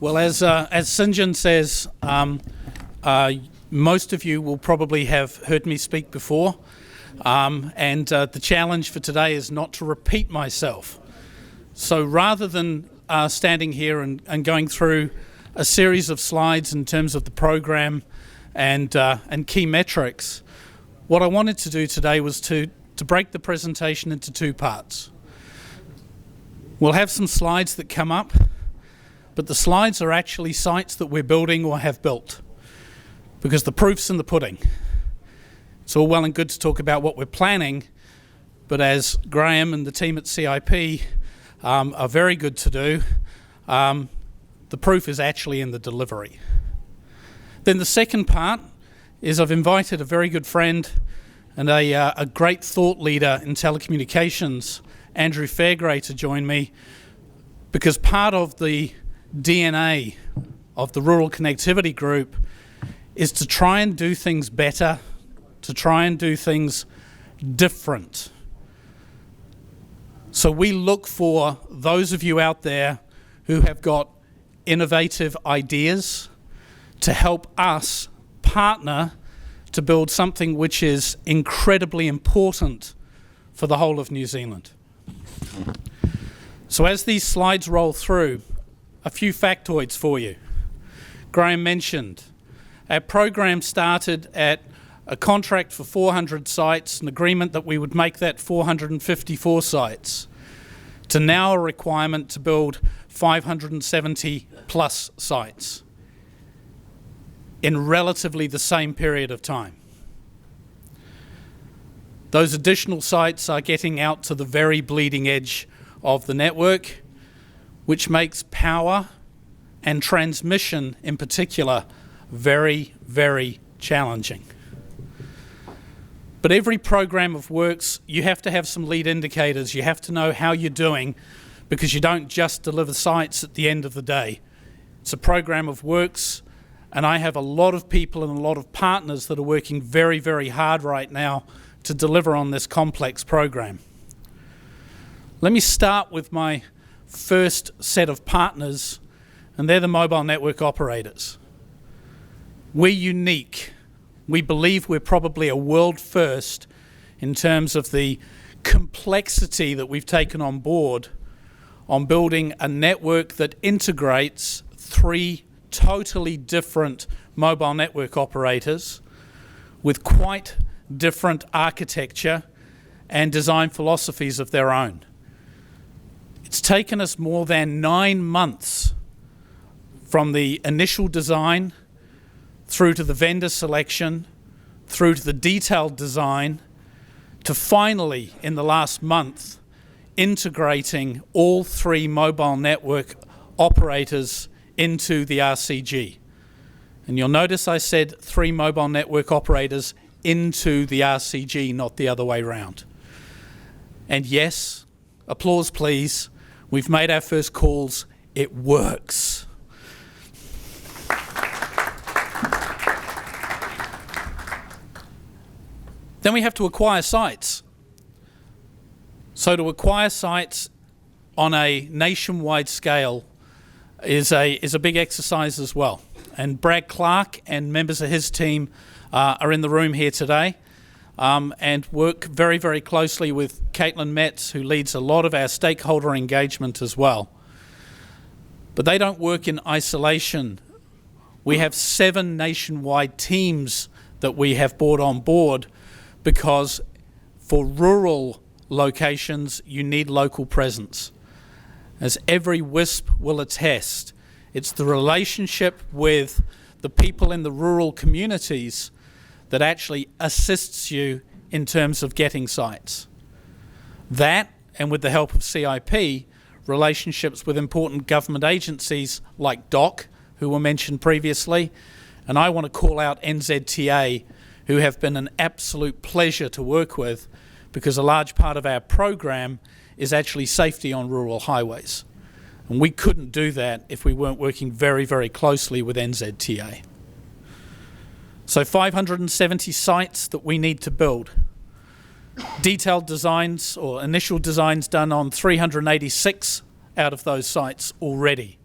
Well, as St. John says, most of you will probably have heard me speak before, and the challenge for today is not to repeat myself. So rather than standing here and going through a series of slides in terms of the program and key metrics, what I wanted to do today was to break the presentation into two parts. We'll have some slides that come up, but the slides are actually sites that we're building or have built, because the proof's in the pudding. It's all well and good to talk about what we're planning, but as Graham and the team at CIP are very good to do, the proof is actually in the delivery. Then the second part is I've invited a very good friend and a great thought leader in telecommunications, Andrew Fairgray, to join me, because part of the DNA of the Rural Connectivity Group is to try and do things better, to try and do things different. So we look for those of you out there who have got innovative ideas to help us partner to build something which is incredibly important for the whole of New Zealand. So as these slides roll through, a few factoids for you. Graham mentioned our program started at a contract for 400 sites, an agreement that we would make that 454 sites, to now a requirement to build 570 plus sites in relatively the same period of time. Those additional sites are getting out to the very bleeding edge of the network, which makes power and transmission in particular very, very challenging. But every program of works, you have to have some lead indicators. You have to know how you're doing, because you don't just deliver sites at the end of the day. It's a program of works, and I have a lot of people and a lot of partners that are working very, very hard right now to deliver on this complex program. Let me start with my first set of partners, and they're the mobile network operators. We're unique. We believe we're probably a world first in terms of the complexity that we've taken on board on building a network that integrates three totally different mobile network operators with quite different architecture and design philosophies of their own. It's taken us more than 9 months from the initial design through to the vendor selection, through to the detailed design, to finally, in the last month, integrating all three mobile network operators into the RCG. And you'll notice I said three mobile network operators into the RCG, not the other way round. And yes, applause please, we've made our first calls, it works. Then we have to acquire sites. So to acquire sites on a nationwide scale is a big exercise as well. And Brad Clark and members of his team are in the room here today and work very, very closely with Caitlin Metz, who leads a lot of our stakeholder engagement as well. But they don't work in isolation. We have 7 nationwide teams that we have brought on board, because for rural locations, you need local presence. As every WISP will attest, it's the relationship with the people in the rural communities that actually assists you in terms of getting sites. That, and with the help of CIP, relationships with important government agencies like DOC, who were mentioned previously, and I want to call out NZTA, who have been an absolute pleasure to work with, because a large part of our program is actually safety on rural highways. And we couldn't do that if we weren't working very, very closely with NZTA. So 570 sites that we need to build. Detailed designs or initial designs done on 386 out of those sites already.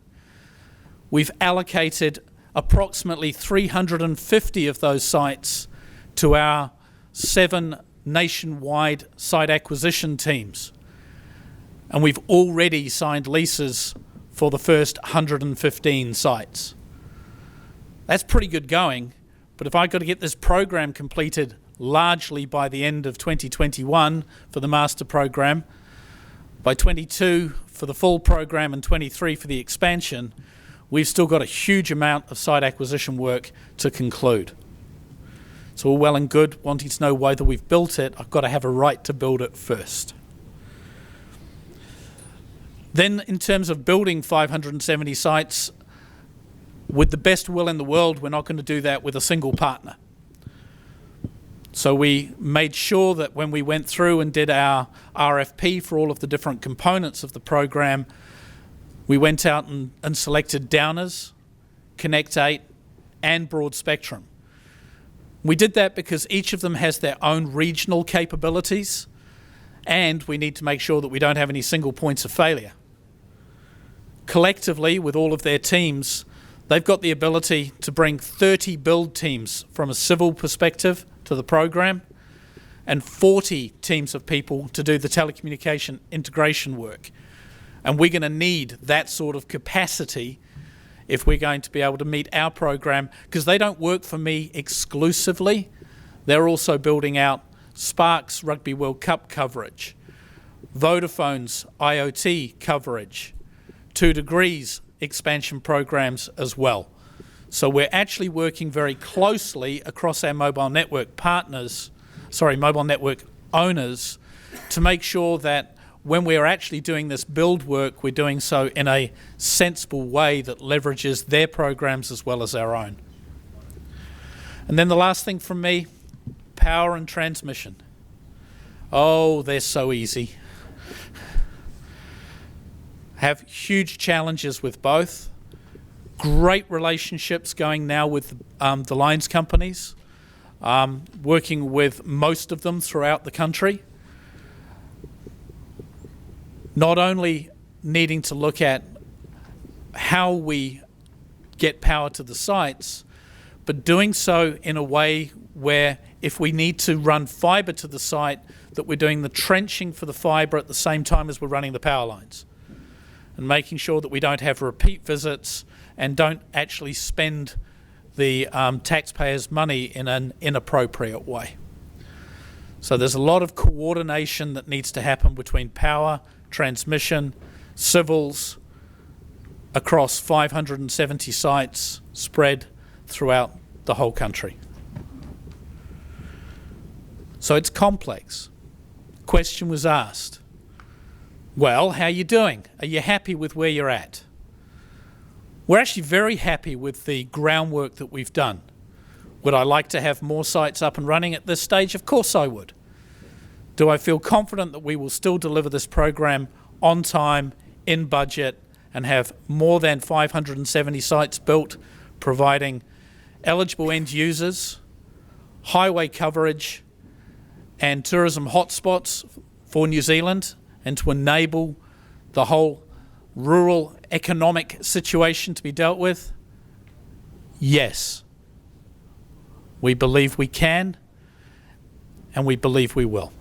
we've allocated approximately 350 of those sites to our 7 nationwide site acquisition teams. And we've already signed leases for the first 115 sites. That's pretty good going, but if I've got to get this program completed largely by the end of 2021 for the master program, by 22 for the full program and 23 for the expansion, we've still got a huge amount of site acquisition work to conclude. It's all well and good wanting to know whether we've built it. I've got to have a right to build it first. Then in terms of building 570 sites, with the best will in the world, we're not going to do that with a single partner. So we made sure that when we went through and did our RFP for all of the different components of the program, we went out and selected Downers, Connect 8, and Broad Spectrum. We did that because each of them has their own regional capabilities, and we need to make sure that we don't have any single points of failure. Collectively, with all of their teams, they've got the ability to bring 30 build teams from a civil perspective to the program and 40 teams of people to do the telecommunication integration work. And we're going to need that sort of capacity if we're going to be able to meet our program, because they don't work for me exclusively. They're also building out Spark's Rugby World Cup coverage, Vodafone's IoT coverage, 2 Degrees expansion programs as well. So we're actually working very closely across our mobile network mobile network owners, to make sure that when we're actually doing this build work, we're doing so in a sensible way that leverages their programs as well as our own. And then the last thing from me, power and transmission. Oh, they're so easy. Have huge challenges with both. Great relationships going now with the lines companies, working with most of them throughout the country. Not only needing to look at how we get power to the sites, but doing so in a way where if we need to run fibre to the site, that we're doing the trenching for the fibre at the same time as we're running the power lines. And making sure that we don't have repeat visits and don't actually spend the taxpayers' money in an inappropriate way. So there's a lot of coordination that needs to happen between power, transmission, civils, across 570 sites spread throughout the whole country. So it's complex. Question was asked, well, how are you doing? Are you happy with where you're at? We're actually very happy with the groundwork that we've done. Would I like to have more sites up and running at this stage? Of course I would. Do I feel confident that we will still deliver this program on time, in budget, and have more than 570 sites built, providing eligible end users, highway coverage, and tourism hotspots for New Zealand, and to enable the whole rural economic situation to be dealt with? Yes. We believe we can, and we believe we will.